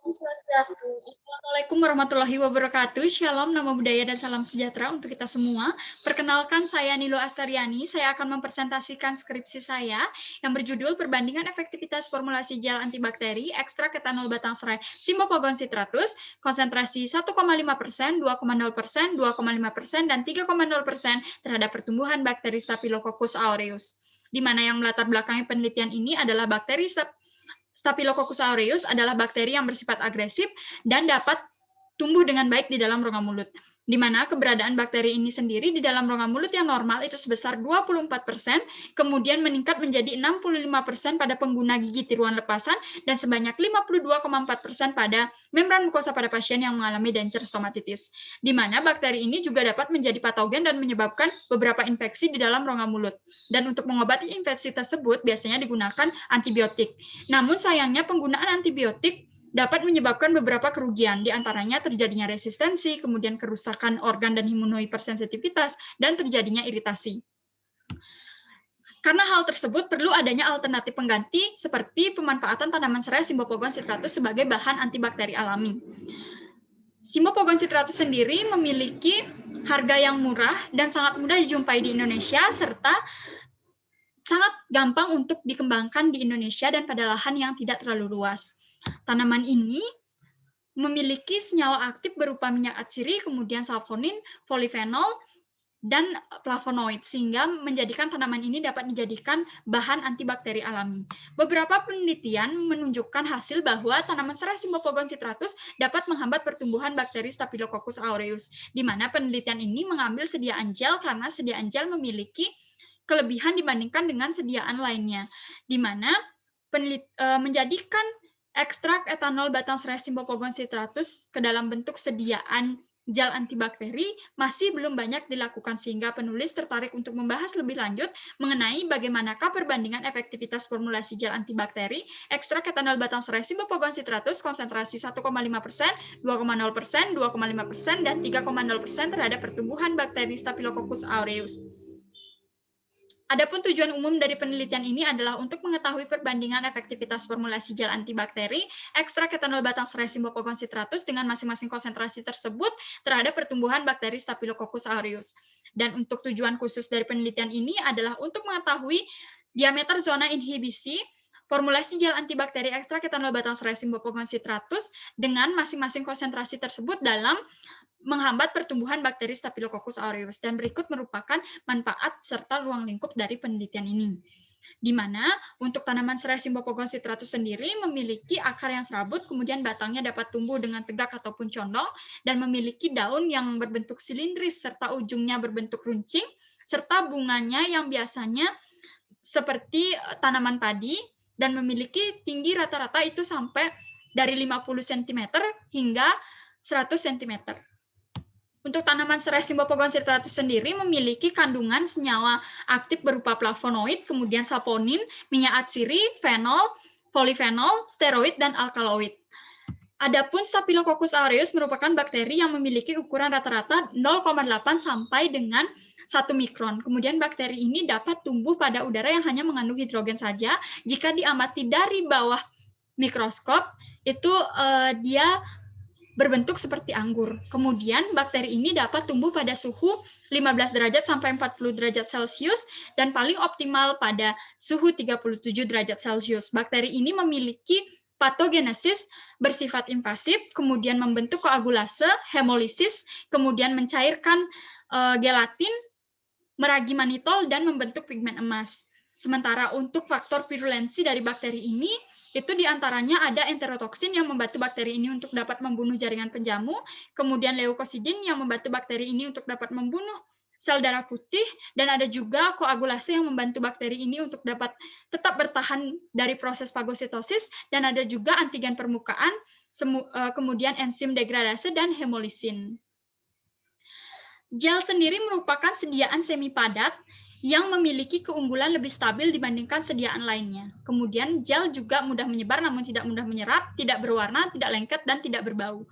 Om Swastiastu. Assalamualaikum warahmatullahi wabarakatuh. Shalom, nama budaya dan salam sejahtera untuk kita semua. Perkenalkan, saya Nilo Astariani. Saya akan mempresentasikan skripsi saya yang berjudul Perbandingan Efektivitas Formulasi Gel Antibakteri Ekstrak Etanol Batang Serai Simbopogon citratus, konsentrasi 1,5%, 2,0%, 2,5%, dan 3,0% terhadap pertumbuhan bakteri Staphylococcus aureus. Di mana yang melatar belakangi penelitian ini adalah bakteri Staphylococcus aureus adalah bakteri yang bersifat agresif dan dapat tumbuh dengan baik di dalam rongga mulut, di mana keberadaan bakteri ini sendiri di dalam rongga mulut yang normal itu sebesar 24%, kemudian meningkat menjadi 65% pada pengguna gigi tiruan lepasan, dan sebanyak 52,4% pada membran mukosa pada pasien yang mengalami Denture stomatitis, di mana bakteri ini juga dapat menjadi patogen dan menyebabkan beberapa infeksi di dalam rongga mulut. Dan untuk mengobati infeksi tersebut biasanya digunakan antibiotik. Namun sayangnya penggunaan antibiotik dapat menyebabkan beberapa kerugian, diantaranya terjadinya resistensi, kemudian kerusakan organ dan imunohipersensitivitas, dan terjadinya iritasi. Karena hal tersebut, perlu adanya alternatif pengganti seperti pemanfaatan tanaman serai Simbopogon citratus sebagai bahan antibakteri alami. Simbopogon citratus sendiri memiliki harga yang murah dan sangat mudah dijumpai di Indonesia, serta sangat gampang untuk dikembangkan di Indonesia dan pada lahan yang tidak terlalu luas. Tanaman ini memiliki senyawa aktif berupa minyak atsiri, kemudian sulfonin, polifenol, dan flavonoid, sehingga menjadikan tanaman ini dapat dijadikan bahan antibakteri alami. Beberapa penelitian menunjukkan hasil bahwa tanaman serai Simbopogon citratus dapat menghambat pertumbuhan bakteri Staphylococcus aureus, di mana penelitian ini mengambil sediaan gel karena sediaan gel memiliki kelebihan dibandingkan dengan sediaan lainnya, di mana menjadikan ekstrak etanol batang serai Simbopogon citratus ke dalam bentuk sediaan gel antibakteri masih belum banyak dilakukan, sehingga penulis tertarik untuk membahas lebih lanjut mengenai bagaimanakah perbandingan efektivitas formulasi gel antibakteri ekstrak etanol batang serai Simbopogon citratus konsentrasi 1,5%, 2,0%, 2,5%, dan 3,0% terhadap pertumbuhan bakteri Staphylococcus aureus. Adapun tujuan umum dari penelitian ini adalah untuk mengetahui perbandingan efektivitas formulasi gel antibakteri ekstrak etanol batang serai Simbopogon citratus dengan masing-masing konsentrasi tersebut terhadap pertumbuhan bakteri Staphylococcus aureus. Dan untuk tujuan khusus dari penelitian ini adalah untuk mengetahui diameter zona inhibisi formulasi gel antibakteri ekstrak etanol batang serai Simbopogon citratus dengan masing-masing konsentrasi tersebut dalam menghambat pertumbuhan bakteri Staphylococcus aureus, dan berikut merupakan manfaat serta ruang lingkup dari penelitian ini. Di mana untuk tanaman serai Simbopogon citratus sendiri memiliki akar yang serabut, kemudian batangnya dapat tumbuh dengan tegak ataupun condong, dan memiliki daun yang berbentuk silindris serta ujungnya berbentuk runcing, serta bunganya yang biasanya seperti tanaman padi dan memiliki tinggi rata-rata itu sampai dari 50 cm hingga 100 cm. Untuk tanaman serai Simbopogon citratus sendiri memiliki kandungan senyawa aktif berupa flavonoid, kemudian saponin, minyak atsiri, fenol, polifenol, steroid, dan alkaloid. Adapun Staphylococcus aureus merupakan bakteri yang memiliki ukuran rata-rata 0,8 sampai dengan 1 mikron. Kemudian bakteri ini dapat tumbuh pada udara yang hanya mengandung hidrogen saja. Jika diamati dari bawah mikroskop, itu dia berbentuk seperti anggur. Kemudian bakteri ini dapat tumbuh pada suhu 15 derajat sampai 40 derajat Celcius dan paling optimal pada suhu 37 derajat Celcius. Bakteri ini memiliki patogenesis bersifat invasif, kemudian membentuk koagulase, hemolisis, kemudian mencairkan gelatin, meragi manitol, dan membentuk pigmen emas. Sementara untuk faktor virulensi dari bakteri ini, itu diantaranya ada enterotoksin yang membantu bakteri ini untuk dapat membunuh jaringan penjamu, kemudian leukosidin yang membantu bakteri ini untuk dapat membunuh sel darah putih, dan ada juga koagulase yang membantu bakteri ini untuk dapat tetap bertahan dari proses fagositosis, dan ada juga antigen permukaan, kemudian enzim degradase, dan hemolisin. Gel sendiri merupakan sediaan semi padat yang memiliki keunggulan lebih stabil dibandingkan sediaan lainnya. Kemudian gel juga mudah menyebar namun tidak mudah menyerap, tidak berwarna, tidak lengket, dan tidak berbau.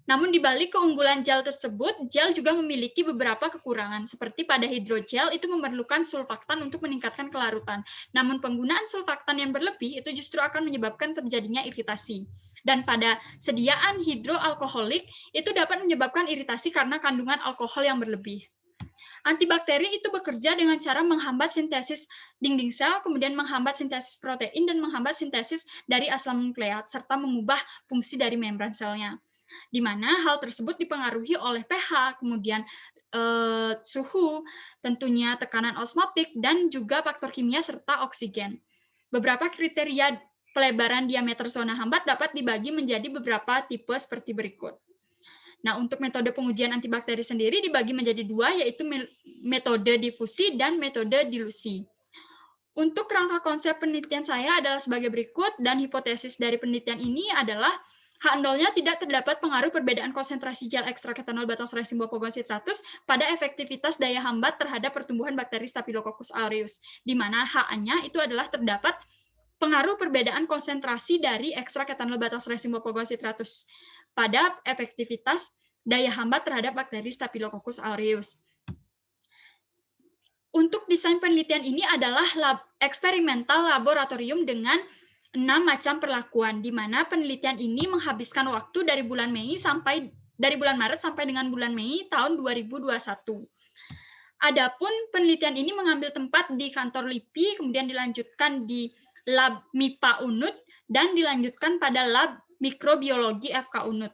Namun di balik keunggulan gel tersebut, gel juga memiliki beberapa kekurangan. Seperti pada hidrogel itu memerlukan sulfaktan untuk meningkatkan kelarutan. Namun penggunaan sulfaktan yang berlebih itu justru akan menyebabkan terjadinya iritasi. Dan pada sediaan hidroalkoholik itu dapat menyebabkan iritasi karena kandungan alkohol yang berlebih. Antibakteri itu bekerja dengan cara menghambat sintesis dinding sel, kemudian menghambat sintesis protein, dan menghambat sintesis dari asam nukleat, serta mengubah fungsi dari membran selnya. Di mana hal tersebut dipengaruhi oleh pH, kemudian suhu, tentunya tekanan osmotik, dan juga faktor kimia serta oksigen. Beberapa kriteria pelebaran diameter zona hambat dapat dibagi menjadi beberapa tipe seperti berikut. Nah, untuk metode pengujian antibakteri sendiri dibagi menjadi dua, yaitu metode difusi dan metode dilusi. Untuk rangka konsep penelitian saya adalah sebagai berikut, dan hipotesis dari penelitian ini adalah H0-nya tidak terdapat pengaruh perbedaan konsentrasi gel ekstrak etanol batang serai Symbopogon citratus pada efektivitas daya hambat terhadap pertumbuhan bakteri Staphylococcus aureus, di mana H-nya itu adalah terdapat pengaruh perbedaan konsentrasi dari ekstrak etanol batang serai Symbopogon citratus pada efektivitas daya hambat terhadap bakteri Staphylococcus aureus. Untuk desain penelitian ini adalah eksperimental laboratorium dengan 6 macam perlakuan, di mana penelitian ini menghabiskan waktu dari bulan Maret sampai dengan bulan Mei tahun 2021. Adapun penelitian ini mengambil tempat di kantor LIPI, kemudian dilanjutkan di lab MIPA UNUD, dan dilanjutkan pada lab mikrobiologi FK UNUD.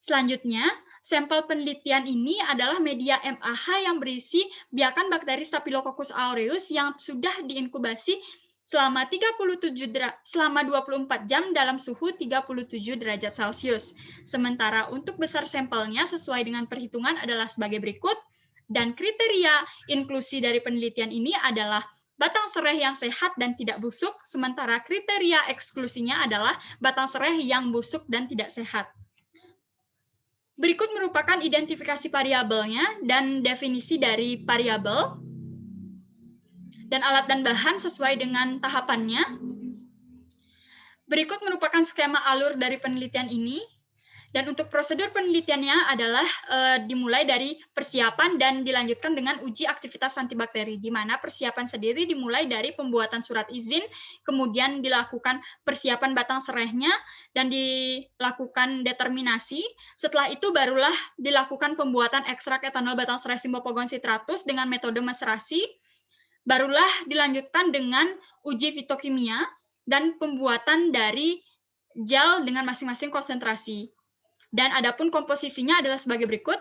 Selanjutnya, sampel penelitian ini adalah media MAH yang berisi biakan bakteri Staphylococcus aureus yang sudah diinkubasi selama 24 jam dalam suhu 37 derajat Celcius. Sementara untuk besar sampelnya sesuai dengan perhitungan adalah sebagai berikut, dan kriteria inklusi dari penelitian ini adalah batang serai yang sehat dan tidak busuk, sementara kriteria eksklusinya adalah batang serai yang busuk dan tidak sehat. Berikut merupakan identifikasi variabelnya dan definisi dari variabel, dan alat dan bahan sesuai dengan tahapannya. Berikut merupakan skema alur dari penelitian ini. Dan untuk prosedur penelitiannya adalah dimulai dari persiapan dan dilanjutkan dengan uji aktivitas antibakteri, di mana persiapan sendiri dimulai dari pembuatan surat izin, kemudian dilakukan persiapan batang serainya, dan dilakukan determinasi. Setelah itu barulah dilakukan pembuatan ekstrak etanol batang serai Symbopogon citratus dengan metode maserasi, barulah dilanjutkan dengan uji fitokimia dan pembuatan dari gel dengan masing-masing konsentrasi. Dan adapun komposisinya adalah sebagai berikut.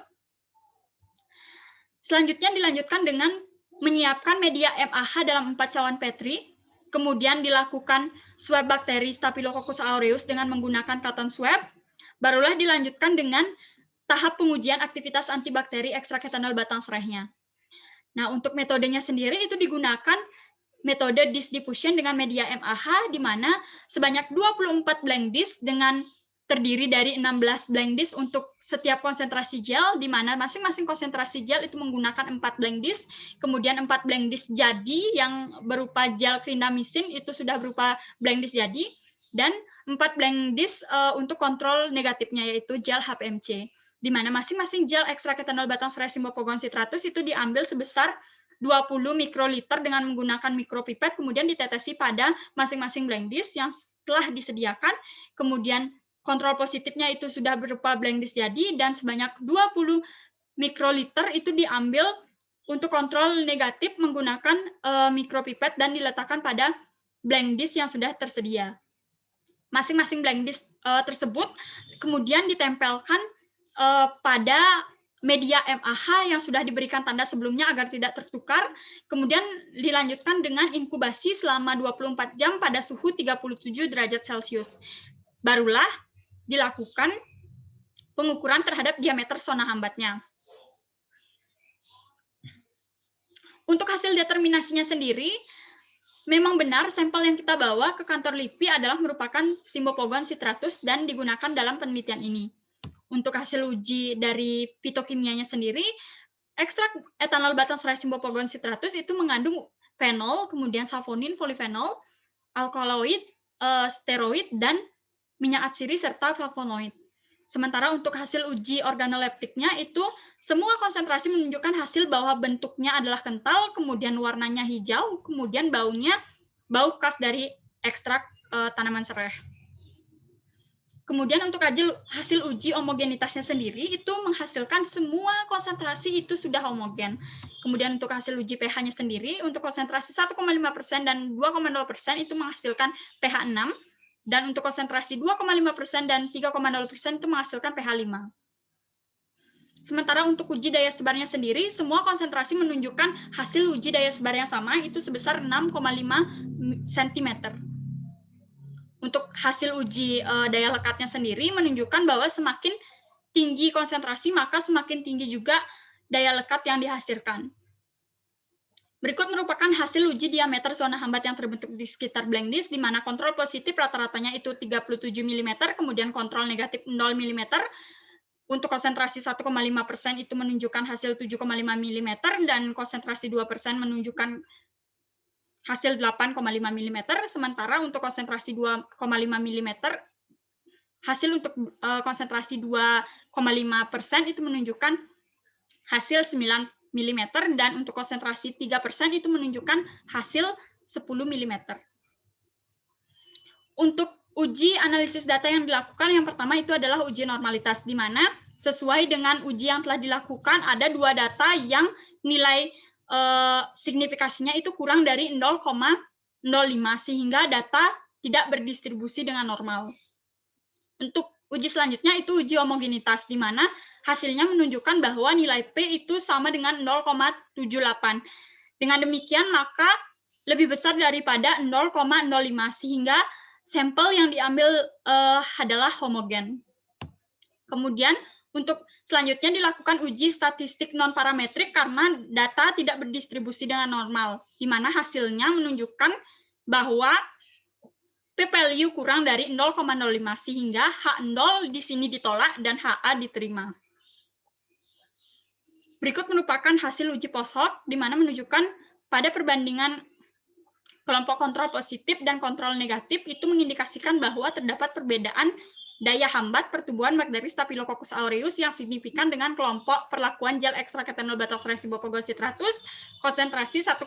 Selanjutnya dilanjutkan dengan menyiapkan media MAH dalam 4 cawan Petri, kemudian dilakukan swab bakteri Staphylococcus aureus dengan menggunakan cotton swab, barulah dilanjutkan dengan tahap pengujian aktivitas antibakteri ekstrak etanol batang serainya. Nah, untuk metodenya sendiri itu digunakan metode disk diffusion dengan media MAH, di mana sebanyak 24 blank disk dengan terdiri dari 16 blank disk untuk setiap konsentrasi gel, di mana masing-masing konsentrasi gel itu menggunakan 4 blank disk, kemudian 4 blank disk jadi yang berupa gel clindamycin itu sudah berupa blank disk jadi, dan 4 blank disk untuk kontrol negatifnya yaitu gel HPMC, di mana masing-masing gel ekstrak etanol batang serai Symbopogon citratus itu diambil sebesar 20 mikroliter dengan menggunakan mikropipet, kemudian ditetesi pada masing-masing blank disk yang telah disediakan, kemudian kontrol positifnya itu sudah berupa blank disk jadi, dan sebanyak 20 mikroliter itu diambil untuk kontrol negatif menggunakan mikropipet dan diletakkan pada blank disk yang sudah tersedia. Masing-masing blank disk tersebut kemudian ditempelkan pada media MAH yang sudah diberikan tanda sebelumnya agar tidak tertukar, kemudian dilanjutkan dengan inkubasi selama 24 jam pada suhu 37 derajat Celcius. Barulah dilakukan pengukuran terhadap diameter zona hambatnya. Untuk hasil determinasinya sendiri, memang benar sampel yang kita bawa ke kantor LIPI adalah merupakan Symbopogon citratus dan digunakan dalam penelitian ini. Untuk hasil uji dari fitokimianya sendiri, ekstrak etanol batang serai Symbopogon citratus itu mengandung fenol, kemudian saponin, polifenol, alkaloid, steroid, dan minyak atsiri serta flavonoid. Sementara untuk hasil uji organoleptiknya itu semua konsentrasi menunjukkan hasil bahwa bentuknya adalah kental, kemudian warnanya hijau, kemudian baunya bau khas dari ekstrak tanaman serai. Kemudian untuk hasil uji homogenitasnya sendiri itu menghasilkan semua konsentrasi itu sudah homogen. Kemudian untuk hasil uji pH-nya sendiri untuk konsentrasi 1,5% dan 2,0% itu menghasilkan pH 6. Dan untuk konsentrasi 2,5% dan 3,0% itu menghasilkan pH 5. Sementara untuk uji daya sebarnya sendiri, semua konsentrasi menunjukkan hasil uji daya sebar yang sama, itu sebesar 6,5 cm. Untuk hasil uji daya lekatnya sendiri menunjukkan bahwa semakin tinggi konsentrasi, maka semakin tinggi juga daya lekat yang dihasilkan. Berikut merupakan hasil uji diameter zona hambat yang terbentuk di sekitar blank disk, di mana kontrol positif rata-ratanya itu 37 mm, kemudian kontrol negatif 0 mm. Untuk konsentrasi 1,5% itu menunjukkan hasil 7,5 mm, dan konsentrasi 2% menunjukkan hasil 8,5 mm. Sementara untuk konsentrasi 2,5 mm, hasil untuk konsentrasi 2,5% itu menunjukkan hasil 9 mm, dan untuk konsentrasi 3% itu menunjukkan hasil 10 mm. Untuk uji analisis data yang dilakukan, yang pertama itu adalah uji normalitas, di mana sesuai dengan uji yang telah dilakukan, ada dua data yang nilai signifikasinya itu kurang dari 0,05, sehingga data tidak berdistribusi dengan normal. Untuk uji selanjutnya itu uji homogenitas, di mana hasilnya menunjukkan bahwa nilai P itu sama dengan 0,78. Dengan demikian, maka lebih besar daripada 0,05, sehingga sampel yang diambil adalah homogen. Kemudian, untuk selanjutnya dilakukan uji statistik non-parametrik karena data tidak berdistribusi dengan normal, di mana hasilnya menunjukkan bahwa p-value kurang dari 0,05, sehingga H0 di sini ditolak dan HA diterima. Berikut merupakan hasil uji post-hoc, di mana menunjukkan pada perbandingan kelompok kontrol positif dan kontrol negatif itu mengindikasikan bahwa terdapat perbedaan daya hambat pertumbuhan bakteri Staphylococcus aureus yang signifikan dengan kelompok perlakuan gel ekstrak etanol batasrhea simbophagocytratus konsentrasi 1,5%,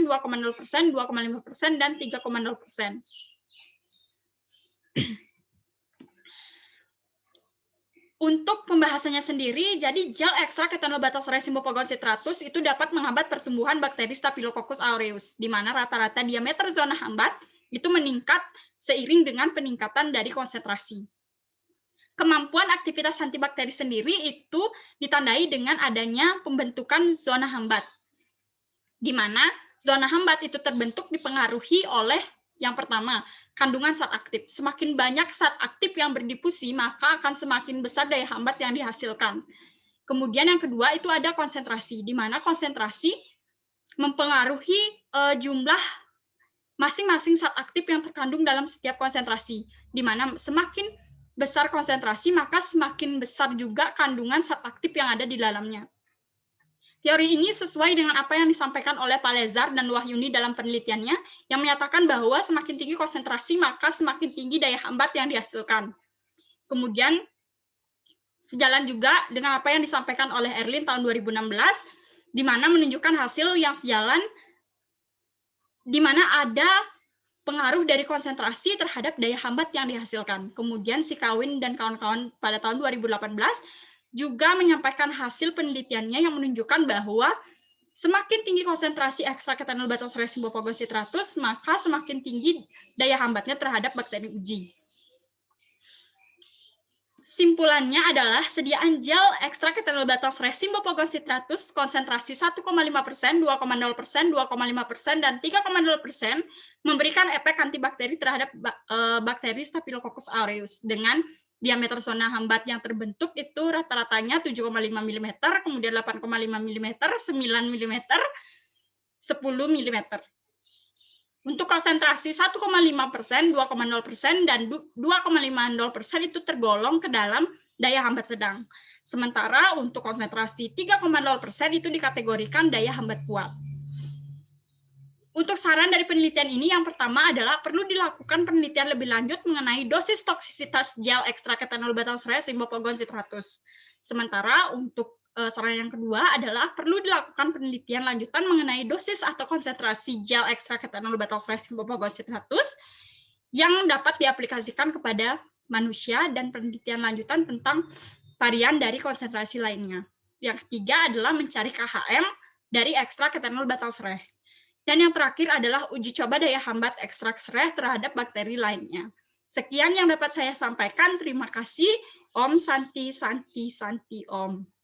2,0%, 2,5%, dan 3,0%. Untuk pembahasannya sendiri, jadi gel ekstrak etanol batasrhea simbophagocytratus itu dapat menghambat pertumbuhan bakteri Staphylococcus aureus, di mana rata-rata diameter zona hambat itu meningkat seiring dengan peningkatan dari konsentrasi. Kemampuan aktivitas antibakteri sendiri itu ditandai dengan adanya pembentukan zona hambat, di mana zona hambat itu terbentuk dipengaruhi oleh yang pertama, kandungan zat aktif. Semakin banyak zat aktif yang berdifusi, maka akan semakin besar daya hambat yang dihasilkan. Kemudian yang kedua itu ada konsentrasi, di mana konsentrasi mempengaruhi jumlah masing-masing zat aktif yang terkandung dalam setiap konsentrasi, di mana semakin besar konsentrasi, maka semakin besar juga kandungan zat aktif yang ada di dalamnya. Teori ini sesuai dengan apa yang disampaikan oleh Palezar dan Wahyuni dalam penelitiannya, yang menyatakan bahwa semakin tinggi konsentrasi, maka semakin tinggi daya hambat yang dihasilkan. Kemudian, sejalan juga dengan apa yang disampaikan oleh Erlin tahun 2016, di mana menunjukkan hasil yang sejalan, di mana ada pengaruh dari konsentrasi terhadap daya hambat yang dihasilkan. Kemudian, Sikawin dan kawan-kawan pada tahun 2018 juga menyampaikan hasil penelitiannya yang menunjukkan bahwa semakin tinggi konsentrasi ekstrak etanol batasrhea simbophagocytratus, maka semakin tinggi daya hambatnya terhadap bakteri uji. Simpulannya adalah sediaan gel ekstrak etanol batasrhea simbophagocytratus konsentrasi 1,5%, 2,0%, 2,5%, dan 3,0% memberikan efek antibakteri terhadap bakteri Staphylococcus aureus dengan diameter zona hambat yang terbentuk itu rata-ratanya 7,5 mm, kemudian 8,5 mm, 9 mm, 10 mm. Untuk konsentrasi 1,5%, 2,0%, dan 2,50% itu tergolong ke dalam daya hambat sedang. Sementara untuk konsentrasi 3,0% itu dikategorikan daya hambat kuat. Untuk saran dari penelitian ini, yang pertama adalah perlu dilakukan penelitian lebih lanjut mengenai dosis toksisitas gel ekstrak etanol batang-serai simbopogon citratus. Sementara untuk saran yang kedua adalah perlu dilakukan penelitian lanjutan mengenai dosis atau konsentrasi gel ekstrak etanol batang-serai simbopogon citratus yang dapat diaplikasikan kepada manusia dan penelitian lanjutan tentang varian dari konsentrasi lainnya. Yang ketiga adalah mencari KHM dari ekstrak etanol batang-serai. Dan yang terakhir adalah uji coba daya hambat ekstrak serai terhadap bakteri lainnya. Sekian yang dapat saya sampaikan. Terima kasih. Om Santi Santi Santi Om.